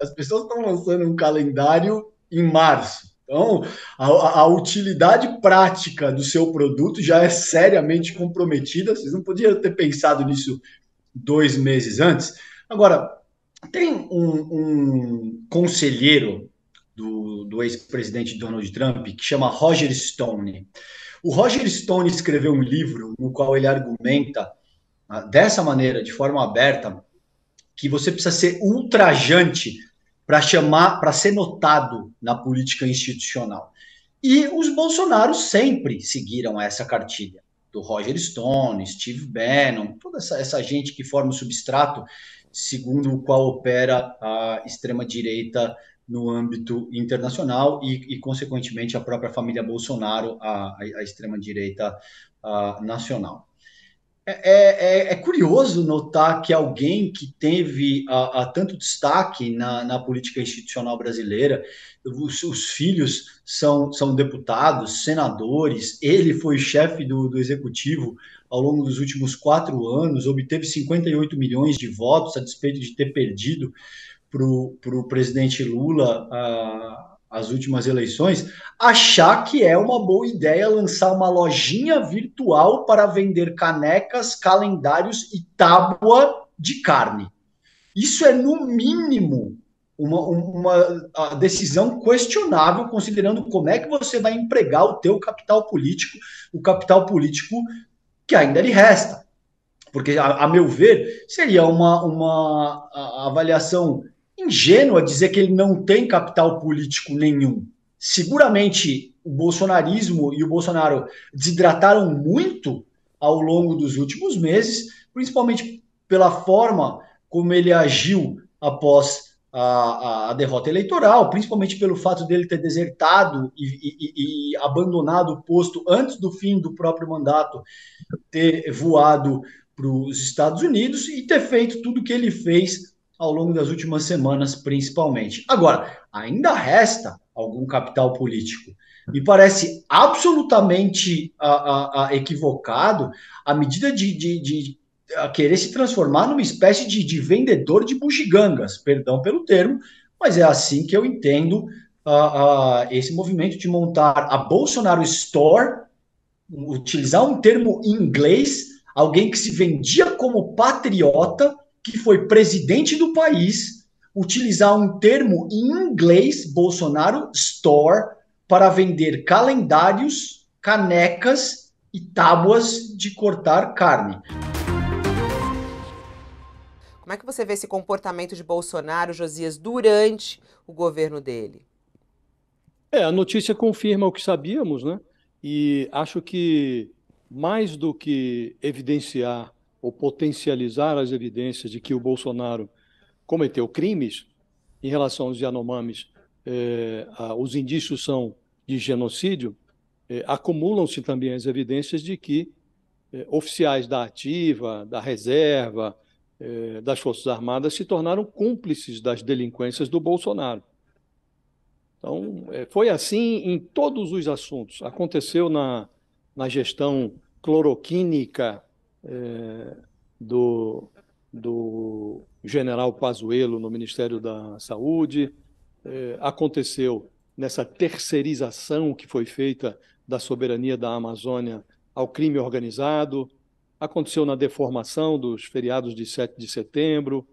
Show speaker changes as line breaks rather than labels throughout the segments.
As pessoas estão lançando um calendário em março. Então, a utilidade prática do seu produto já é seriamente comprometida. Vocês não podiam ter pensado nisso 2 meses antes. Agora, tem um conselheiro do ex-presidente Donald Trump que chama Roger Stone. O Roger Stone escreveu um livro no qual ele argumenta dessa maneira, de forma aberta, que você precisa ser ultrajante para chamar, para ser notado na política institucional. E os Bolsonaros sempre seguiram essa cartilha do Roger Stone, Steve Bannon, toda essa gente que forma o substrato segundo o qual opera a extrema-direita no âmbito internacional e, consequentemente, a própria família Bolsonaro, a extrema-direita nacional. É curioso notar que alguém que teve tanto destaque na política institucional brasileira, os filhos são deputados, senadores, ele foi chefe do executivo ao longo dos últimos 4 anos, obteve 58 milhões de votos, a despeito de ter perdido para o presidente Lula as últimas eleições, achar que é uma boa ideia lançar uma lojinha virtual para vender canecas, calendários e tábua de carne. Isso é, no mínimo, uma decisão questionável, considerando como é que você vai empregar o teu capital político, o capital político que ainda lhe resta. Porque, a meu ver, seria uma avaliação ingênua dizer que ele não tem capital político nenhum. Seguramente o bolsonarismo e o Bolsonaro desidrataram muito ao longo dos últimos meses, principalmente pela forma como ele agiu após a derrota eleitoral, principalmente pelo fato dele ter desertado e abandonado o posto antes do fim do próprio mandato, ter voado para os Estados Unidos e ter feito tudo o que ele fez ao longo das últimas semanas, principalmente. Agora, ainda resta algum capital político. Me parece absolutamente equivocado a medida de querer se transformar numa espécie de vendedor de bugigangas, perdão pelo termo, mas é assim que eu entendo esse movimento de montar a Bolsonaro Store, utilizar um termo em inglês, alguém que se vendia como patriota, que foi presidente do país, utilizar um termo em inglês, Bolsonaro Store, para vender calendários, canecas e tábuas de cortar carne.
Como é que você vê esse comportamento de Bolsonaro, Josias, durante o governo dele?
A notícia confirma o que sabíamos, né? E acho que mais do que evidenciar ou potencializar as evidências de que o Bolsonaro cometeu crimes em relação aos Yanomamis, os indícios são de genocídio, acumulam-se também as evidências de que oficiais da ativa, da reserva, das Forças Armadas se tornaram cúmplices das delinquências do Bolsonaro. Então, foi assim em todos os assuntos. Aconteceu na gestão cloroquínica do general Pazuello no Ministério da Saúde, aconteceu nessa terceirização que foi feita da soberania da Amazônia ao crime organizado, aconteceu na deformação dos feriados de 7 de setembro,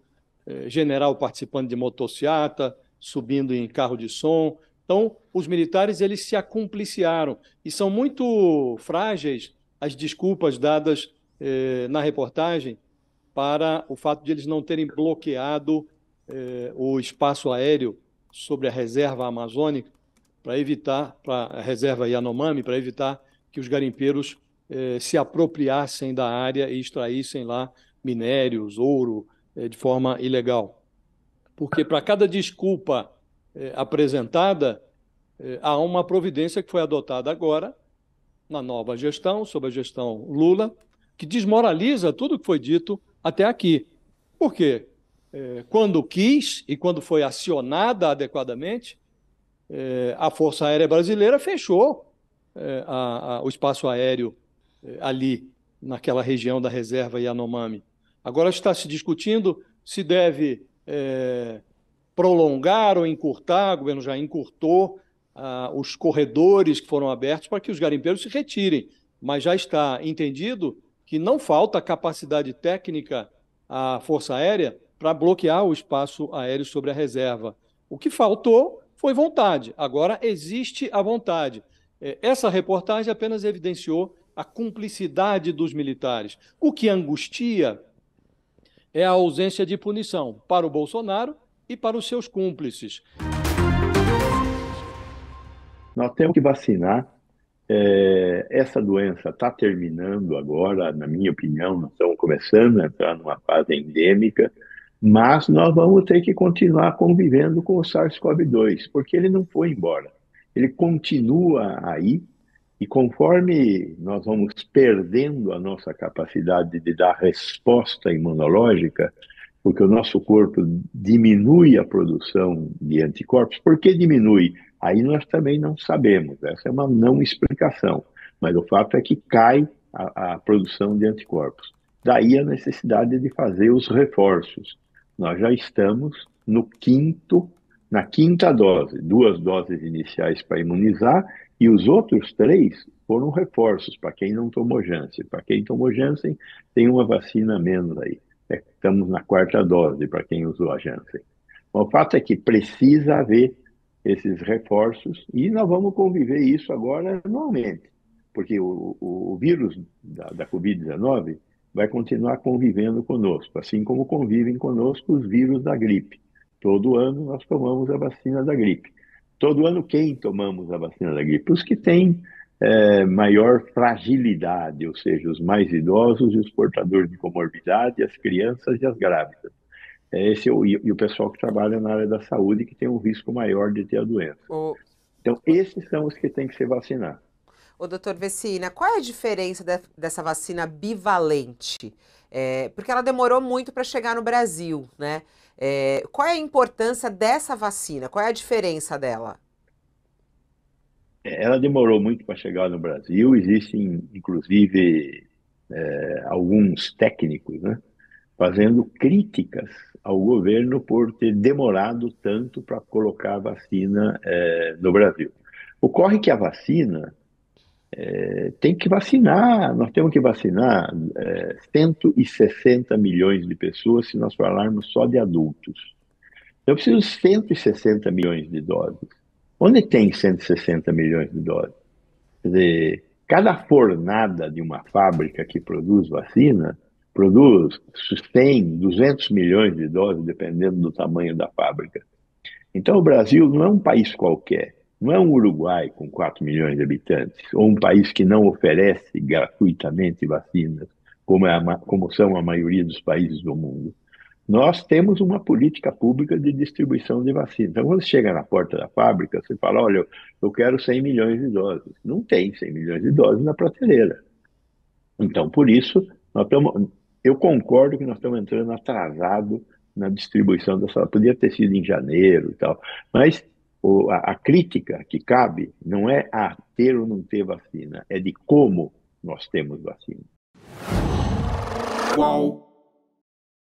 general participando de motociata, subindo em carro de som. Então, os militares eles se acumpliciaram e são muito frágeis as desculpas dadas na reportagem para o fato de eles não terem bloqueado o espaço aéreo sobre a reserva amazônica para evitar, para a reserva Yanomami, para evitar que os garimpeiros se apropriassem da área e extraíssem lá minérios, ouro, de forma ilegal. Porque para cada desculpa apresentada, há uma providência que foi adotada agora, na nova gestão, sob a gestão Lula, que desmoraliza tudo que foi dito até aqui. Por quê? Quando quis e quando foi acionada adequadamente, a Força Aérea Brasileira fechou o espaço aéreo ali, naquela região da reserva Yanomami. Agora está se discutindo se deve prolongar ou encurtar, o governo já encurtou os corredores que foram abertos para que os garimpeiros se retirem, mas já está entendido que não falta capacidade técnica à Força Aérea para bloquear o espaço aéreo sobre a reserva. O que faltou foi vontade. Agora existe a vontade. Essa reportagem apenas evidenciou a cumplicidade dos militares. O que angustia é a ausência de punição para o Bolsonaro e para os seus cúmplices.
Nós temos que vacinar. Essa doença está terminando agora, na minha opinião, nós estamos começando a entrar numa fase endêmica, mas nós vamos ter que continuar convivendo com o SARS-CoV-2, porque ele não foi embora. Ele continua aí, e conforme nós vamos perdendo a nossa capacidade de dar resposta imunológica, porque o nosso corpo diminui a produção de anticorpos. Por que diminui? Aí nós também não sabemos, essa é uma não explicação, mas o fato é que cai a produção de anticorpos. Daí a necessidade de fazer os reforços. Nós já estamos na quinta dose, 2 doses iniciais para imunizar, e os outros 3 foram reforços para quem não tomou Janssen. Para quem tomou Janssen, tem uma vacina menos aí. Estamos na 4ª dose para quem usou a Janssen. O fato é que precisa haver esses reforços e nós vamos conviver isso agora anualmente, porque o vírus da Covid-19 vai continuar convivendo conosco, assim como convivem conosco os vírus da gripe. Todo ano nós tomamos a vacina da gripe. Todo ano quem tomamos a vacina da gripe? Os que têm maior fragilidade, ou seja, os mais idosos e os portadores de comorbidade, as crianças e as grávidas. E o pessoal que trabalha na área da saúde, que tem um risco maior de ter a doença. Então, esses são os que têm que ser vacinados.
Doutor Vecina, qual é a diferença dessa vacina bivalente? Porque ela demorou muito para chegar no Brasil, né? Qual é a importância dessa vacina? Qual é a diferença dela?
Ela demorou muito para chegar no Brasil. Existem, inclusive, alguns técnicos, né, fazendo críticas ao governo por ter demorado tanto para colocar a vacina no Brasil. Ocorre que a vacina tem que vacinar, nós temos que vacinar 160 milhões de pessoas se nós falarmos só de adultos. Eu preciso de 160 milhões de doses. Onde tem 160 milhões de doses? Quer dizer, cada fornada de uma fábrica que produz vacina produz 100, 200 milhões de doses, dependendo do tamanho da fábrica. Então, o Brasil não é um país qualquer. Não é um Uruguai com 4 milhões de habitantes, ou um país que não oferece gratuitamente vacinas, como são a maioria dos países do mundo. Nós temos uma política pública de distribuição de vacinas. Então, quando você chega na porta da fábrica, você fala, olha, eu quero 100 milhões de doses. Não tem 100 milhões de doses na prateleira. Então, por isso, eu concordo que nós estamos entrando atrasado na distribuição dessa. Podia ter sido em janeiro e tal, mas a crítica que cabe não é a ter ou não ter vacina, é de como nós temos vacina.
Qual?